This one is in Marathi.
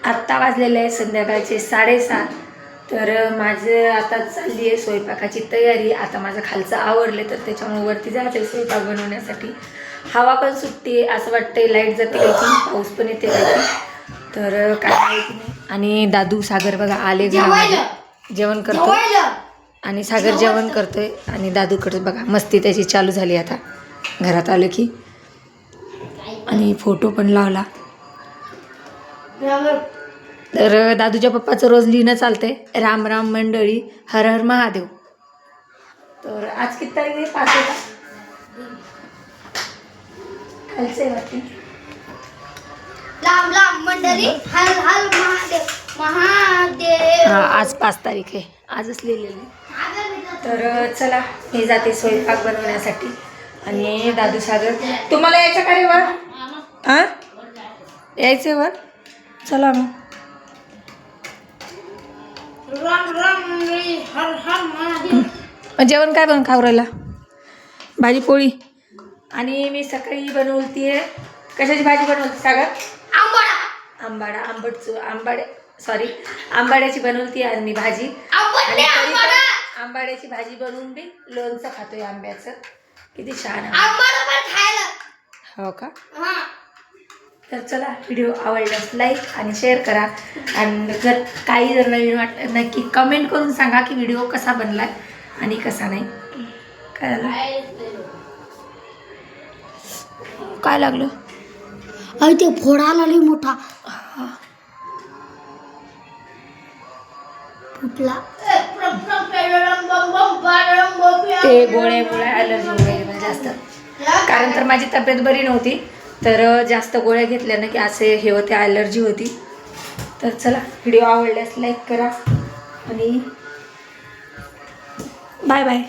आत्ता वाजलेले आहे संध्याकाळचे 7:30. तर माझं आता चालली आहे स्वयंपाकाची तयारी. आता माझं खालचं आवरले तर त्याच्यामुळे वरती जायचं आहे स्वयंपाक बनवण्यासाठी. हवा पण सुटते, असं वाटतंय लाईट जाते काय की, पाऊस पण येते काय की, तर काय माहिती नाही. आणि दादू सागर बघा आले घरामध्ये, जेवण करतो आणि सागर जेवण करतोय आणि दादूकडे बघा मस्ती त्याची चालू झाली आता घरात आलं की. आणि फोटो पण लावला. तर दादूच्या पप्पाचं रोज लिहिणं चालतंय, राम राम मंडळी, हर हर महादेव. तर आज किती तारीख आहे? 5 आहे का? खालचे वाटते राम राम मंडळी, हर हर महादेव महादेव. हां, आज 5 तारीख आहे, आजच लिहिलेलं आहे. तर चला मी जाते स्वयंपाक बनवण्यासाठी. आणि दादू सागर तुम्हाला यायचं का रे वर? हां यायचं वर? चला मग. राम राम मंडळी, हर हर महादेव. जेवण काय बनवून खाऊ राहिला? भाजी पोळी. आणि मी सकाळी बनवती आहे, कशाची भाजी बनवते सागर? आंबाड्याची बनवती आहे मी भाजी. आणि तरी पण आंबाड्याची भाजी बनवून बी लोणचं खातोय आंब्याचं. किती छान आहे. हो का? तर चला, व्हिडिओ आवडल्यास लाईक आणि शेअर करा. आणि जर काही जर नवीन वाटलं नक्की कमेंट करून सांगा की व्हिडिओ कसा बनलाय आणि कसा नाही. काय लागलं? अरे ते फोडाला लई मोठा फुटला. ते गोळ्या ॲलर्जी वगैरे जास्त, कारण तर माझी तब्येत बरी नव्हती, तर जास्त गोळ्या घेतल्यानं की असे हे होते, ॲलर्जी होती. तर चला, व्हिडिओ आवडल्यास लाईक करा आणि बाय बाय.